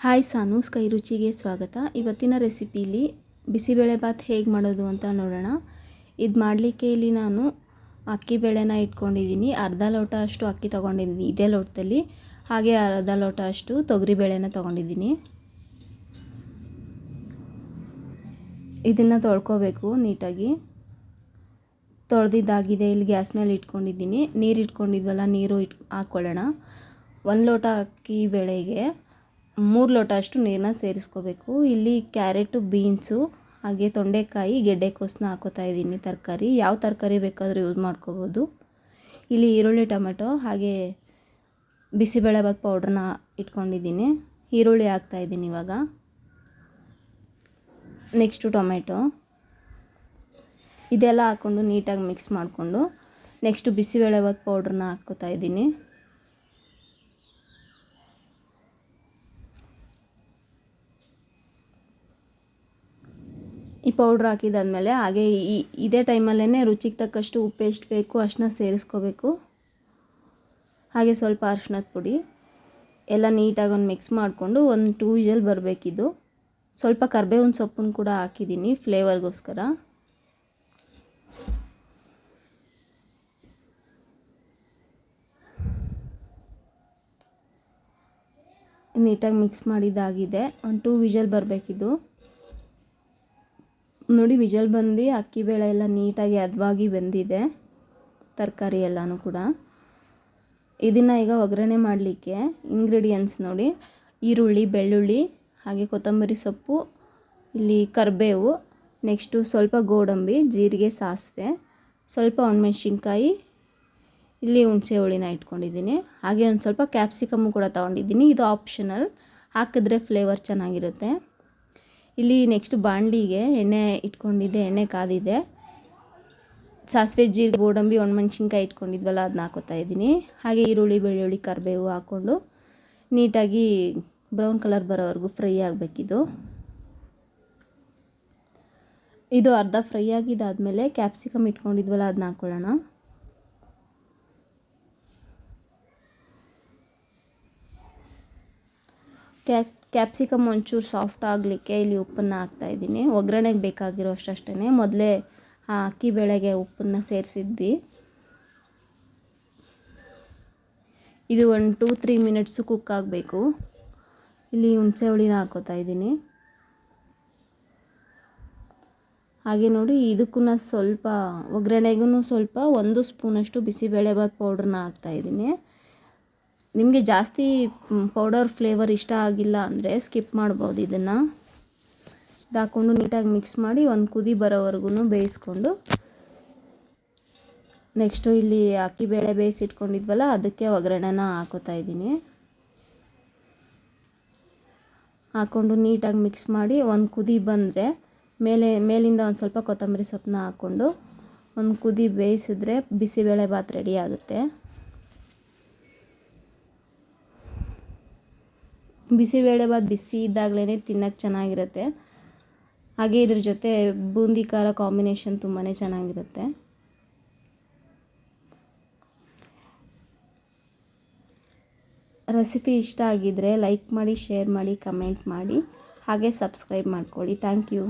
Hi ಸಾನೂಸ್ ಕೈ ರುಚಿಗೆ ಸ್ವಾಗತ. ಇವತ್ತಿನ ರೆಸಿಪಿಲಿ ಬಿಸಿಬೇಳೆಭಾತ್ ಹೇಗೆ ಮಾಡೋದು ಅಂತ ನೋಡೋಣ. ಇದು ಮಾಡಲಿಕ್ಕೆ ಇಲ್ಲಿ ನಾನು ಅಕ್ಕಿ ಬೇಳೆನ ಇಟ್ಕೊಂಡಿದ್ದೀನಿ. ಅರ್ಧ ಲೋಟ ಅಷ್ಟು ಅಕ್ಕಿ ತೊಗೊಂಡಿದ್ದೀನಿ ಇದೇ ಲೋಟದಲ್ಲಿ. ಹಾಗೆ ಅರ್ಧ ಲೋಟ ಅಷ್ಟು ತೊಗರಿ ಬೇಳೆನ ತೊಗೊಂಡಿದ್ದೀನಿ. ಇದನ್ನು ತೊಳ್ಕೊಬೇಕು ನೀಟಾಗಿ. ತೊಳೆದಿದ್ದಾಗಿದೆ. ಇಲ್ಲಿ ಗ್ಯಾಸ್ ಮೇಲೆ ಇಟ್ಕೊಂಡಿದ್ದೀನಿ. ನೀರು ಇಟ್ಕೊಂಡಿದ್ವಲ್ಲ, ನೀರು ಹಾಕ್ಕೊಳ್ಳೋಣ. 1 ಲೋಟ ಅಕ್ಕಿ ಬೇಳೆಗೆ 3 ಲೋಟ ಅಷ್ಟು ನೀರನ್ನ ಸೇರಿಸ್ಕೋಬೇಕು. ಇಲ್ಲಿ ಕ್ಯಾರೆಟು, ಬೀನ್ಸು, ಹಾಗೆ ತೊಂಡೆಕಾಯಿ, ಗೆಡ್ಡೆಕೋಸನ್ನ ಹಾಕೋತಾ ಇದ್ದೀನಿ. ತರಕಾರಿ ಯಾವ ತರಕಾರಿ ಬೇಕಾದರೂ ಯೂಸ್ ಮಾಡ್ಕೋಬೋದು. ಇಲ್ಲಿ ಈರುಳ್ಳಿ, ಟೊಮೆಟೊ ಹಾಗೆ ಬಿಸಿಬೇಳೆಭಾತ್ ಪೌಡ್ರನ್ನ ಇಟ್ಕೊಂಡಿದ್ದೀನಿ. ಈರುಳ್ಳಿ ಹಾಕ್ತಾಯಿದ್ದೀನಿ ಇವಾಗ. ನೆಕ್ಸ್ಟು ಟೊಮೆಟೊ, ಇದೆಲ್ಲ ಹಾಕ್ಕೊಂಡು ನೀಟಾಗಿ ಮಿಕ್ಸ್ ಮಾಡಿಕೊಂಡು ನೆಕ್ಸ್ಟು ಬಿಸಿಬೇಳೆಭಾತ್ ಪೌಡ್ರನ್ನ ಹಾಕ್ಕೋತಾ ಇದ್ದೀನಿ. ಈ ಪೌಡ್ರ್ ಹಾಕಿದಾದ್ಮೇಲೆ ಹಾಗೆ ಇದೇ ಟೈಮಲ್ಲೇ ರುಚಿಗೆ ತಕ್ಕಷ್ಟು ಉಪ್ಪು ಎಷ್ಟು ಬೇಕು ಅಷ್ಟನ್ನ ಸೇರಿಸ್ಕೋಬೇಕು. ಹಾಗೆ ಸ್ವಲ್ಪ ಅರಿಶಿಣದ ಪುಡಿ ಎಲ್ಲ ನೀಟಾಗಿ ಒಂದು ಮಿಕ್ಸ್ ಮಾಡಿಕೊಂಡು ಒಂದು 2 ವಿಷಲ್ ಬರಬೇಕಿದು. ಸ್ವಲ್ಪ ಕರಿಬೇವಿನ ಸೊಪ್ಪನ್ನು ಕೂಡ ಹಾಕಿದ್ದೀನಿ ಫ್ಲೇವರ್ಗೋಸ್ಕರ. ನೀಟಾಗಿ ಮಿಕ್ಸ್ ಮಾಡಿದ್ದಾಗಿದೆ. ಒಂದು 2 ವಿಷಲ್ ಬರಬೇಕಿದು. ನೋಡಿ, ವಿಷಲ್ ಬಂದು ಅಕ್ಕಿ ಬೇಳೆ ಎಲ್ಲ ನೀಟಾಗಿ ಹದವಾಗಿ ಬೆಂದಿದೆ, ತರಕಾರಿ ಎಲ್ಲನೂ ಕೂಡ. ಇದನ್ನು ಈಗ ಒಗ್ಗರಣೆ ಮಾಡಲಿಕ್ಕೆ ಇಂಗ್ರೀಡಿಯೆಂಟ್ಸ್ ನೋಡಿ: ಈರುಳ್ಳಿ, ಬೆಳ್ಳುಳ್ಳಿ, ಹಾಗೆ ಕೊತ್ತಂಬರಿ ಸೊಪ್ಪು, ಇಲ್ಲಿ ಕರಿಬೇವು, ನೆಕ್ಸ್ಟು ಸ್ವಲ್ಪ ಗೋಡಂಬಿ, ಜೀರಿಗೆ, ಸಾಸಿವೆ, ಸ್ವಲ್ಪ ಒಣಮೆಣ್ಸಿನ್ಕಾಯಿ, ಇಲ್ಲಿ ಹುಣಸೆ ಹುಳಿನ ಇಟ್ಕೊಂಡಿದ್ದೀನಿ. ಹಾಗೆ ಒಂದು ಸ್ವಲ್ಪ ಕ್ಯಾಪ್ಸಿಕಮ್ಮು ಕೂಡ ತೊಗೊಂಡಿದ್ದೀನಿ. ಇದು ಆಪ್ಷನಲ್, ಹಾಕಿದ್ರೆ ಫ್ಲೇವರ್ ಚೆನ್ನಾಗಿರುತ್ತೆ. ಇಲ್ಲಿ ನೆಕ್ಸ್ಟ್ ಬಾಣಲಿಗೆ ಎಣ್ಣೆ ಇಟ್ಕೊಂಡಿದ್ದೆ, ಎಣ್ಣೆ ಕಾದಿದೆ. ಸಾಸಿವೆ, ಜೀರಿಗೆ, ಗೋಡಂಬಿ, ಒಣಮೆಣ್ಸಿನ್ಕಾಯಿ ಇಟ್ಕೊಂಡಿದ್ವಲ್ಲ ಅದನ್ನ ಹಾಕೋತಾ ಇದ್ದೀನಿ. ಹಾಗೆ ಈರುಳ್ಳಿ, ಬೆಳ್ಳುಳ್ಳಿ, ಕರಿಬೇವು ಹಾಕ್ಕೊಂಡು ನೀಟಾಗಿ ಬ್ರೌನ್ ಕಲರ್ ಬರೋವರೆಗೂ ಫ್ರೈ ಆಗಬೇಕಿದು. ಇದು ಅರ್ಧ ಫ್ರೈ ಆಗಿದ್ದಾದಮೇಲೆ ಕ್ಯಾಪ್ಸಿಕಮ್ ಇಟ್ಕೊಂಡಿದ್ವಲ್ಲ ಅದನ್ನ ಹಾಕ್ಕೊಳ್ಳೋಣ. ಕ್ಯಾಪ್ಸಿಕಮ್ ಒಂಚೂರು ಸಾಫ್ಟ್ ಆಗಲಿಕ್ಕೆ ಇಲ್ಲಿ ಉಪ್ಪನ್ನು ಹಾಕ್ತಾಯಿದ್ದೀನಿ. ಒಗ್ಗರಣೆಗೆ ಬೇಕಾಗಿರೋ ಅಷ್ಟೇ. ಮೊದಲೇ ಅಕ್ಕಿ ಬೇಳೆಗೆ ಉಪ್ಪನ್ನು ಸೇರಿಸಿದ್ವಿ. ಇದು ಒಂದು 2-3 ಮಿನಿಟ್ಸು ಕುಕ್ ಆಗಬೇಕು. ಇಲ್ಲಿ ಹುಣಸೆ ಹುಳಿನ ಹಾಕೋತಾ ಇದ್ದೀನಿ. ಹಾಗೆ ನೋಡಿ, ಇದಕ್ಕೂ ಸ್ವಲ್ಪ ಒಗ್ಗರಣೆಗೂ ಸ್ವಲ್ಪ 1 ಸ್ಪೂನಷ್ಟು ಬಿಸಿಬೇಳೆಭಾತ್ ಪೌಡ್ರನ್ನ ಹಾಕ್ತಾಯಿದ್ದೀನಿ. ನಿಮಗೆ ಜಾಸ್ತಿ ಪೌಡರ್ ಫ್ಲೇವರ್ ಇಷ್ಟ ಆಗಿಲ್ಲ ಅಂದರೆ ಸ್ಕಿಪ್ ಮಾಡ್ಬೋದು. ಇದನ್ನು ಹಾಕ್ಕೊಂಡು ನೀಟಾಗಿ ಮಿಕ್ಸ್ ಮಾಡಿ ಒಂದು ಕುದಿ ಬರೋವರೆಗೂ ಬೇಯಿಸ್ಕೊಂಡು ನೆಕ್ಸ್ಟು ಇಲ್ಲಿ ಅಕ್ಕಿ ಬೇಳೆ ಬೇಯಿಸಿಟ್ಕೊಂಡಿದ್ವಲ್ಲ ಅದಕ್ಕೆ ಒಗ್ಗರಣೆನ ಹಾಕೋತಾ ಇದ್ದೀನಿ. ಹಾಕ್ಕೊಂಡು ನೀಟಾಗಿ ಮಿಕ್ಸ್ ಮಾಡಿ ಒಂದು ಕುದಿ ಬಂದರೆ ಮೇಲಿಂದ ಒಂದು ಸ್ವಲ್ಪ ಕೊತ್ತಂಬರಿ ಸೊಪ್ಪನ್ನ ಹಾಕ್ಕೊಂಡು ಒಂದು ಕುದಿ ಬೇಯಿಸಿದ್ರೆ ಬಿಸಿಬೇಳೆಭಾತ್ ರೆಡಿ ಆಗುತ್ತೆ. ಬಿಸಿಬೇಳೆಭಾತ್ ಬಿಸಿ ಇದ್ದಾಗಲೇ ತಿನ್ನೋಕ್ಕೆ ಚೆನ್ನಾಗಿರುತ್ತೆ. ಹಾಗೆ ಇದ್ರ ಜೊತೆ ಬೂಂದಿ ಖಾರ ಕಾಂಬಿನೇಷನ್ ತುಂಬಾ ಚೆನ್ನಾಗಿರುತ್ತೆ. ರೆಸಿಪಿ ಇಷ್ಟ ಆಗಿದ್ದರೆ ಲೈಕ್ ಮಾಡಿ, ಶೇರ್ ಮಾಡಿ, ಕಮೆಂಟ್ ಮಾಡಿ, ಹಾಗೆ ಸಬ್ಸ್ಕ್ರೈಬ್ ಮಾಡ್ಕೊಳ್ಳಿ. Thank you.